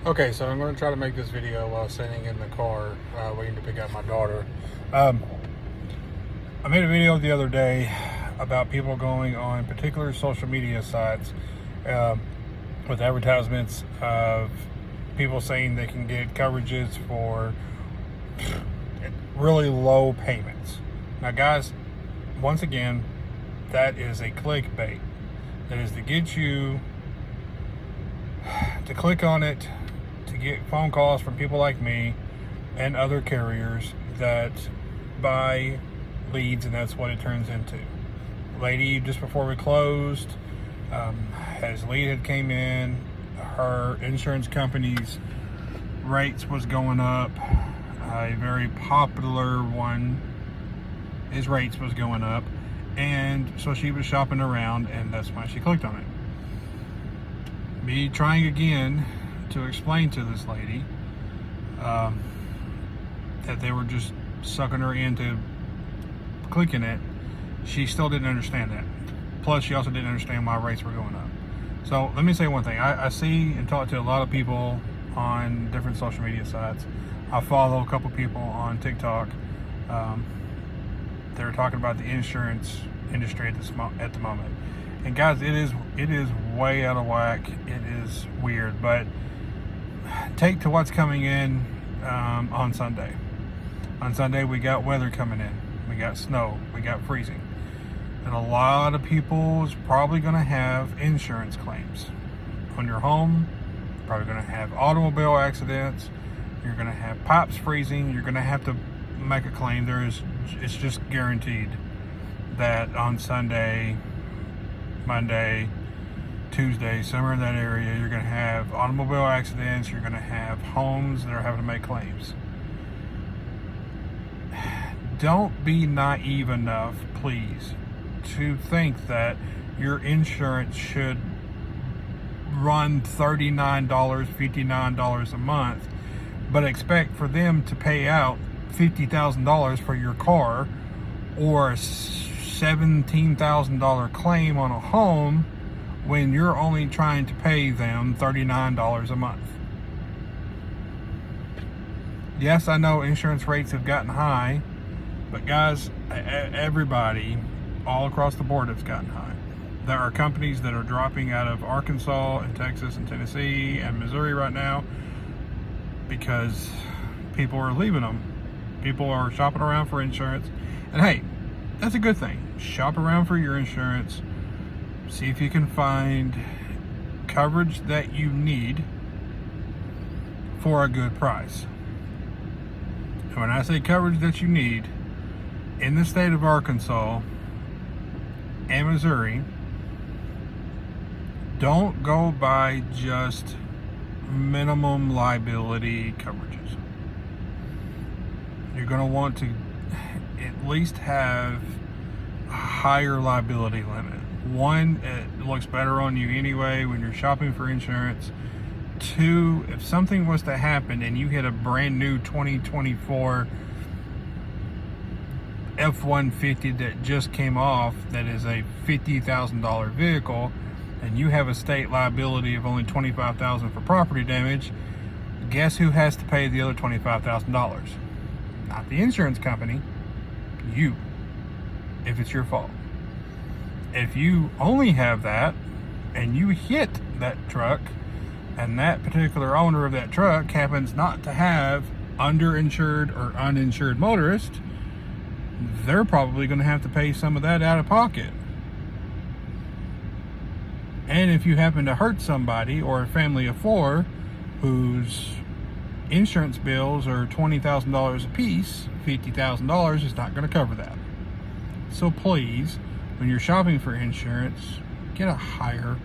Okay, so I'm going to try to make this video while sitting in the car waiting to pick up my daughter. Um, I made a video the other day about people going on particular social media sites um, with advertisements of people saying they can get coverages for really low payments. Now, guys, once again, that is a clickbait. That is to get you to click on it, to get phone calls from people like me and other carriers that buy leads, and that's what it turns into. Lady just before we closed, as lead had came in, her insurance company's rates was going up. A very popular one, his rates was going up, and so she was shopping around, and that's why she clicked on it. Me trying again to explain to this lady that they were just sucking her into clicking it. She still didn't understand that. Plus, she also didn't understand why rates were going up. So let me say one thing. I see and talk to a lot of people on different social media sites. I follow a couple people on TikTok. They're talking about the insurance industry at the moment. And guys, it is way out of whack. It is weird, but take to what's coming in on Sunday. On Sunday, we got weather coming in. We got snow. We got freezing. And a lot of people's probably going to have insurance claims on your home. Probably going to have automobile accidents. You're going to have pipes freezing. You're going to have to make a claim. It's just guaranteed that on Sunday, Monday, Tuesday, somewhere in that area, you're going to have automobile accidents. You're going to have homes that are having to make claims. Don't be naive enough, please, to think that your insurance should run $39, $59 a month, but expect for them to pay out $50,000 for your car or a $17,000 claim on a home when you're only trying to pay them $39 a month. Yes, I know insurance rates have gotten high, but guys, everybody all across the board has gotten high. There are companies that are dropping out of Arkansas and Texas and Tennessee and Missouri right now because people are leaving them. People are shopping around for insurance. And hey, that's a good thing. Shop around for your insurance. See if you can find coverage that you need for a good price. And when I say coverage that you need, in the state of Arkansas and Missouri, don't go by just minimum liability coverages. You're going to want to at least have a higher liability limit. One, it looks better on you anyway when you're shopping for insurance. Two, if something was to happen and you hit a brand new 2024 F-150 that just came off, that is a $50,000 vehicle, and you have a state liability of only $25,000 for property damage, guess who has to pay the other $25,000? Not the insurance company, you, if it's your fault. If you only have that and you hit that truck and that particular owner of that truck happens not to have underinsured or uninsured motorists, they're probably going to have to pay some of that out of pocket. And if you happen to hurt somebody or a family of four whose insurance bills are $20,000 a piece, $50,000 is not going to cover that. So please, when you're shopping for insurance, get a higher.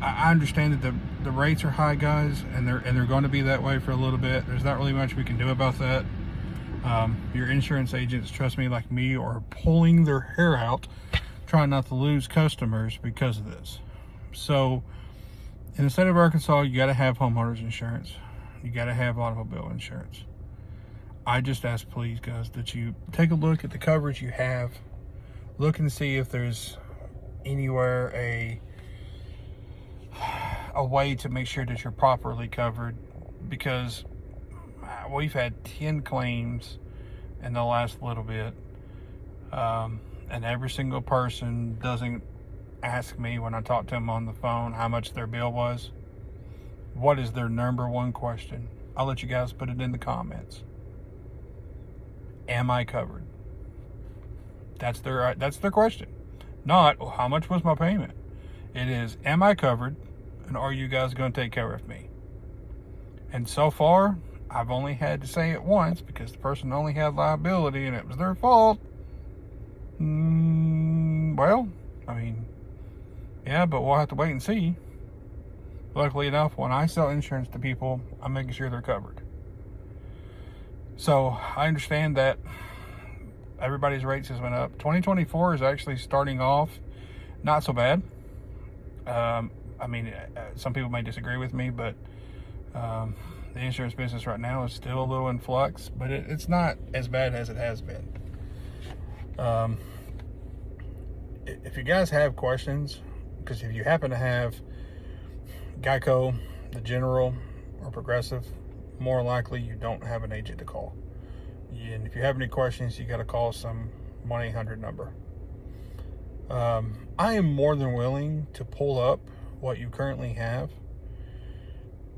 I understand that the rates are high, guys, and they're going to be that way for a little bit. There's not really much we can do about that. Your insurance agents, trust me, like me, are pulling their hair out trying not to lose customers because of this. So in the state of Arkansas, you got to have homeowners insurance. You got to have automobile insurance. I just ask, please, guys, that you take a look at the coverage you have. Look and see if there's anywhere a way to make sure that you're properly covered, because we've had 10 claims in the last little bit, and every single person doesn't ask me when I talk to them on the phone how much their bill was. What is their number one question? I'll let you guys put it in the comments. Am I covered? That's their question. Not how much was my payment. It is, am I covered, and are you guys going to take care of me? And so far, I've only had to say it once because the person only had liability and it was their fault. Well, I mean, yeah, but we'll have to wait and see. Luckily enough, when I sell insurance to people, I'm making sure they're covered. So I understand that everybody's rates has went up. 2024 is actually starting off not so bad. I mean, some people may disagree with me, but the insurance business right now is still a little in flux, but it's not as bad as it has been. If you guys have questions, because if you happen to have Geico, the General, or Progressive, more likely you don't have an agent to call. And if you have any questions, you got to call some 1-800 number. I am more than willing to pull up what you currently have.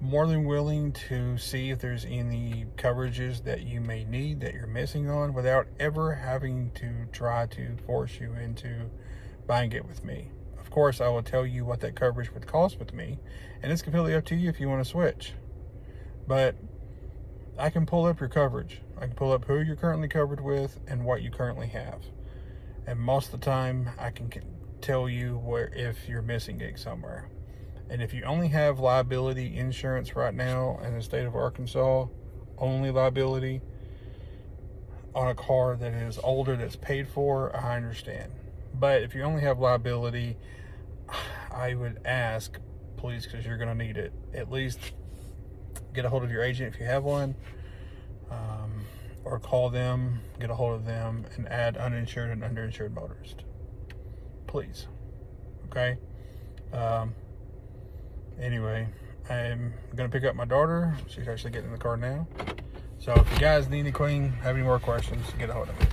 More than willing to see if there's any coverages that you may need that you're missing on without ever having to try to force you into buying it with me. Of course, I will tell you what that coverage would cost with me, and it's completely up to you if you want to switch. But I can pull up your coverage. I can pull up who you're currently covered with and what you currently have. And most of the time, I can tell you where if you're missing it somewhere. And if you only have liability insurance right now in the state of Arkansas, only liability on a car that is older that's paid for, I understand. But if you only have liability, I would ask, please, because you're going to need it, at least get a hold of your agent if you have one, or call them, get a hold of them, and add uninsured and underinsured motorist. Please. Okay? Anyway, I'm going to pick up my daughter. She's actually getting in the car now. So if you guys need anything, have any more questions, get a hold of me.